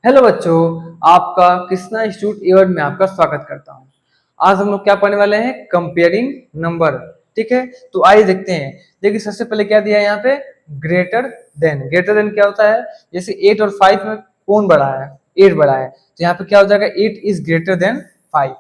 Hello बच्चों, आपका Krishna institute ईवर्ड में आपका स्वागत करता हूँ। आज हम लोग क्या पढ़ने वाले हैं? Comparing number. ठीक है, तो आइए देखते हैं। देखिए सबसे पहले क्या दिया है यहाँ पे? Greater than. ग्रेटर देन क्या होता है? जैसे 8 और 5 में कौन बड़ा है? 8 बड़ा है, तो यहाँ पे क्या हो जाएगा? 8 इज ग्रेटर देन 5।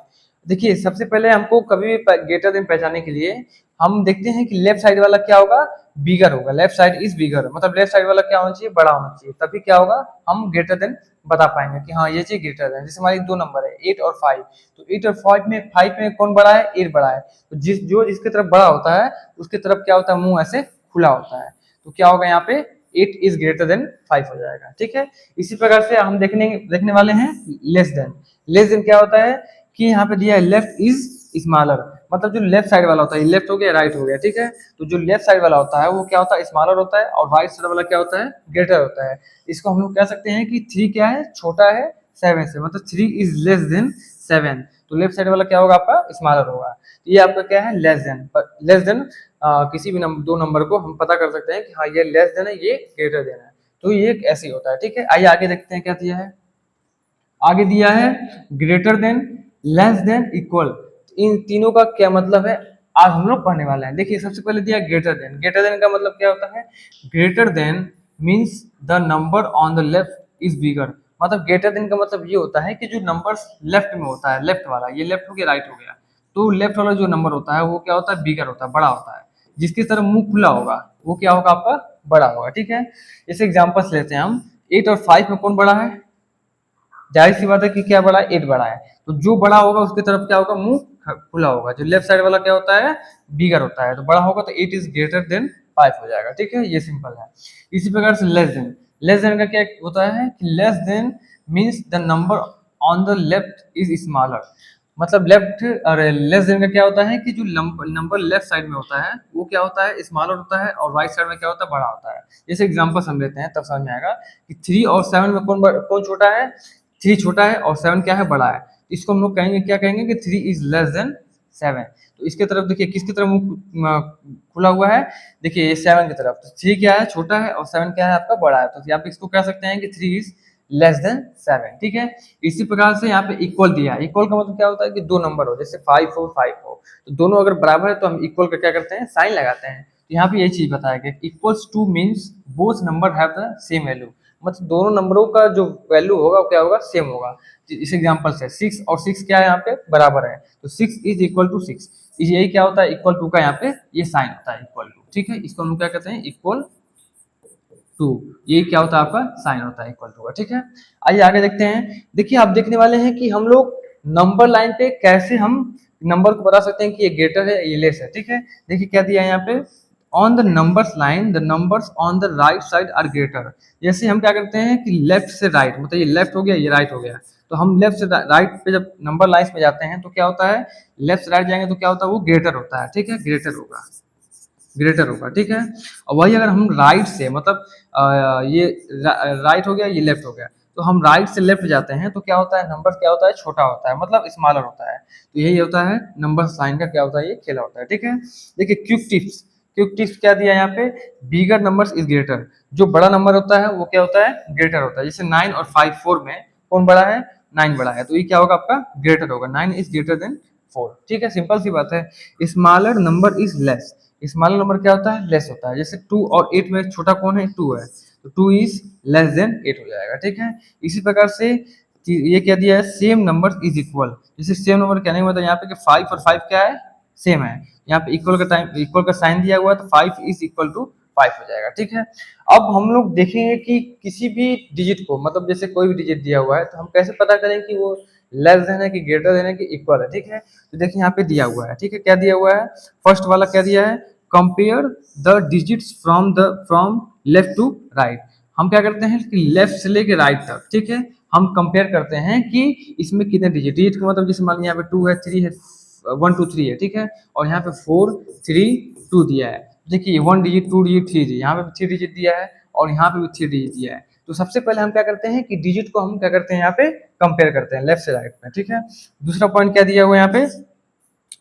देखिए सबसे पहले हमको कभी भी ग्रेटर देन पहचानने के लिए हम देखते हैं कि लेफ्ट साइड वाला क्या होगा? बिगर होगा। लेफ्ट साइड इज बिगर, मतलब लेफ्ट साइड वाला क्या होना चाहिए? बड़ा होना चाहिए, तभी क्या होगा? हम ग्रेटर देन बता पाएंगे कि हाँ ये चीज ग्रेटर देन। जैसे हमारी दो नंबर है 8 और 5, तो 8 और 5 में कौन बड़ा है? 8 बड़ा है। तो जिसके तरफ बड़ा होता है उसके तरफ क्या होता है? मुंह ऐसे खुला होता है। तो क्या होगा यहाँ पे? 8 इज ग्रेटर देन 5 हो जाएगा। ठीक है, इसी प्रकार से हम देखने वाले हैं लेस देन। लेस देन क्या होता है कि यहाँ पे दिया है लेफ्ट इज स्मॉलर, मतलब जो लेफ्ट साइड वाला होता है, लेफ्ट हो गया राइट हो गया। ठीक है, तो जो लेफ्ट साइड वाला होता है वो क्या होता है? स्मॉलर होता है, और राइट साइड वाला क्या होता है? ग्रेटर होता है। इसको हम लोग कह सकते हैं कि 3 क्या है? छोटा है 7 से, मतलब 3 इज लेस देन 7। तो लेफ्ट साइड वाला क्या होगा? आपका स्मॉलर होगा। ये आपका क्या है? Less than. लेस देन किसी भी दो नंबर को हम पता कर सकते हैं कि हाँ ये लेस देन है, ये ग्रेटर देन है। तो ये ऐसे ही होता है। ठीक है, आइए आगे देखते हैं क्या दिया है। आगे दिया है greater than, less than, equal. इन तीनों का क्या मतलब है आज हम लोग पढ़ने वाले हैं। देखिए सबसे पहले दिया ग्रेटर देन। ग्रेटर देन का मतलब क्या होता है? Greater then means the number on the left is bigger. मतलब ग्रेटर देन का मतलब ये होता है कि जो नंबर लेफ्ट में होता है, लेफ्ट वाला, ये लेफ्ट हो गया राइट हो गया, तो लेफ्ट वाला जो नंबर होता है वो क्या होता है? बिगर होता है, बड़ा होता है। जिसकी तरफ मुंह खुला होगा वो क्या होगा? आपका बड़ा होगा। ठीक है, जैसे एग्जाम्पल्स लेते हैं हम। 8 और 5 में कौन बड़ा है? जाहिर सी बात है कि क्या बड़ा है? 8 बड़ा है। तो जो बड़ा होगा उसकी तरफ क्या होगा? मुंह खुला होगा। जो लेफ्ट साइड वाला क्या होता है? बिगर होता है, तो बड़ा होगा, तो 8 इज ग्रेटर देन 5 हो जाएगा। ठीक है, ये सिंपल है। इसी प्रकार से लेस देन। लेस देन का क्या होता है कि less than means the number on the left is smaller. मतलब लेफ्ट और लेस देन का क्या होता है कि जो नंबर लेफ्ट साइड में होता है वो क्या होता है? स्मॉलर होता है, और राइट साइड में क्या होता है? बड़ा होता है। जैसे एग्जांपल हम लेते हैं तब समझ में आएगा कि 3 और 7 में कौन छोटा है? 3 छोटा है और 7 क्या है? बड़ा है। इसको हम लोग कहेंगे, क्या कहेंगे कि 3 इज लेस देन 7। तो इसके तरफ देखिए किसकी तरफ मुंह खुला हुआ है? देखिए ये 7 की तरफ। तो 3 क्या है? छोटा है, और 7 क्या है? आपका बड़ा है। तो यहाँ पे इसको कह सकते हैं कि 3 इज लेस देन 7। ठीक है, इसी प्रकार से यहाँ पे इक्वल दिया है। इक्वल का मतलब क्या होता है कि दो नंबर हो, जैसे 5 हो 5 हो, तो दोनों अगर बराबर है तो हम इक्वल का क्या करते हैं? साइन लगाते हैं। तो यहाँ पे यही चीज बताया गया, equals two means both number have the same value. मतलब दोनों नंबरों का जो वैल्यू होगा वो क्या होगा? सेम होगा। इस एग्जांपल से 6 और 6 क्या है? यहाँ पे बराबर है, तो 6 इज इक्वल टू 6। यही क्या होता है? इक्वल टू का यहाँ पे ये साइन होता है, इक्वल टू। ठीक है, इसको हम क्या कहते हैं? Equal to. ये क्या होता है? आपका साइन होता है इक्वल टू का। ठीक है, आइए आगे देखते हैं। देखिए आप देखने वाले हैं कि हम लोग नंबर लाइन पे कैसे हम नंबर को बता सकते हैं कि ये ग्रेटर है ये लेस है। ठीक है, देखिए क्या दिया है यहाँ पे? On the numbers line the numbers on the right side are greater. जैसे हम क्या करते हैं कि लेफ्ट से राइट, मतलब ये लेफ्ट हो गया ये राइट हो गया, तो हम लेफ्ट से राइट पे जब नंबर लाइन्स में जाते हैं तो क्या होता है? लेफ्ट से राइट जाएंगे तो क्या होता है? वो ग्रेटर होता है। ठीक है, ग्रेटर होगा, ग्रेटर होगा। ठीक है, और वही अगर हम राइट से, मतलब ये राइट हो गया ये लेफ्ट हो गया, तो हम राइट से लेफ्ट जाते हैं तो क्या होता है? नंबर क्या होता है? छोटा होता है, मतलब स्मॉलर होता है। तो यही होता है नंबर साइन का क्या होता है? ये खेला होता है। ठीक है, देखिए क्विक टिप्स। क्विक टिप्स क्या दिया है यहाँ पे? बिगर नंबर्स इज ग्रेटर। जो बड़ा नंबर होता है वो क्या होता है? ग्रेटर होता है। जैसे 9 और 5 4 में कौन बड़ा है? 9 बड़ा है, तो ये क्या होगा? आपका ग्रेटर होगा। 9 इज ग्रेटर देन 4। ठीक है, सिंपल सी बात है। Smaller number is less. Smaller number क्या होता है? लेस होता है। जैसे 2 और 8 में छोटा कौन है? 2 है, तो 2 इज लेस देन 8 हो जाएगा। ठीक है, इसी प्रकार से ये क्या दिया है? Same number is equal. जैसे सेम नंबर कहने का मतलब यहाँ पे कि 5 और 5 क्या है? सेम है। यहाँ पे इक्वल का टाइम, इक्वल का साइन दिया हुआ है, तो 5 इज इक्वल टू 5 हो जाएगा। ठीक है, अब हम लोग देखेंगे कि किसी भी डिजिट को, मतलब जैसे कोई भी डिजिट दिया हुआ है तो हम कैसे पता करें कि वो लेस देन है कि ग्रेटर देन है कि इक्वल है। ठीक है, तो देखिए यहाँ पे दिया हुआ है। ठीक है, क्या दिया हुआ है? फर्स्ट वाला क्या दिया है? Compare the digits from left to right. हम क्या करते हैं कि लेफ्ट से लेके राइट तक, ठीक है, हम कंपेयर करते हैं कि इसमें कितने डिजिट। डिजिट का मतलब जैसे मान लीजिए यहाँ पे 2 है, 3 है, 1 2 3 है। ठीक है, और यहाँ पे 4 3 2 दिया है। देखिए 1 डिजिट 2 डिजिट 3 डिजिट, यहाँ पे 3 डिजिट दिया है, और यहाँ पे भी 3 डिजिट दिया है। तो सबसे पहले हम क्या करते हैं कि डिजिट को हम क्या करते हैं? यहाँ पे कंपेयर करते हैं लेफ्ट से राइट में। ठीक है, दूसरा पॉइंट क्या दिया हुआ है यहाँ पे?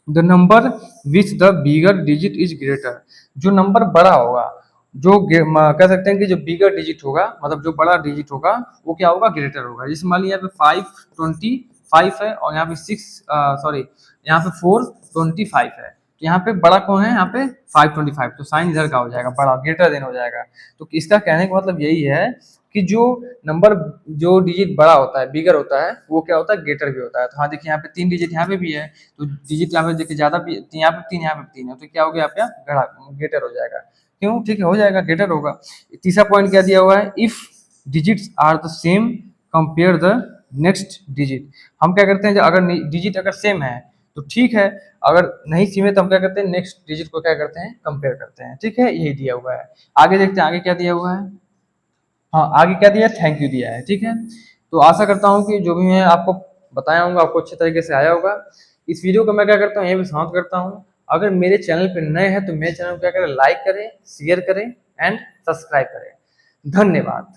The number which the bigger digit is greater. जो नंबर बड़ा होगा जो कह सकते हैं कि जो बिगर डिजिट होगा, मतलब जो बड़ा डिजिट होगा वो क्या होगा, ग्रेटर होगा। जैसे मान लीजिए यहाँ पे 525 है और यहाँ पे 425 है, तो यहाँ पे बड़ा कौन है, यहाँ पे 525, तो साइन इधर का हो जाएगा, बड़ा ग्रेटर देन हो जाएगा। तो इसका कहने का मतलब यही है कि जो नंबर, जो डिजिट बड़ा होता है, बिगर होता है, वो क्या होता है, ग्रेटर भी होता है। तो हाँ देखिए यहाँ पे 3 डिजिट यहाँ पे भी है, तो डिजिट यहाँ पे देखिए ज्यादा भी, यहाँ पे 3 यहाँ पे 3 है, तो क्या हो गया, यहाँ पे ग्रेटर हो जाएगा। क्यों, ठीक है, हो जाएगा, ग्रेटर होगा। तीसरा पॉइंट क्या दिया हुआ है, if digits are the same compare the next digit. हम क्या करते हैं, जब अगर डिजिट अगर सेम है तो ठीक है, अगर नहीं सेम है तो हम क्या करते हैं, नेक्स्ट डिजिट को क्या करते हैं, कंपेयर करते हैं। ठीक है, यही दिया हुआ है। आगे देखते हैं आगे क्या दिया हुआ है। हाँ, आगे क्या दिया है, थैंक यू दिया है। ठीक है, तो आशा करता हूँ कि जो भी मैं आपको बताया होगा आपको अच्छे तरीके से आया होगा। इस वीडियो को मैं क्या करता हूँ, यहीं पे समाप्त करता हूँ। अगर मेरे चैनल पर नए हैं तो मेरे चैनल को क्या करें, लाइक करें, शेयर करें एंड सब्सक्राइब करें। धन्यवाद।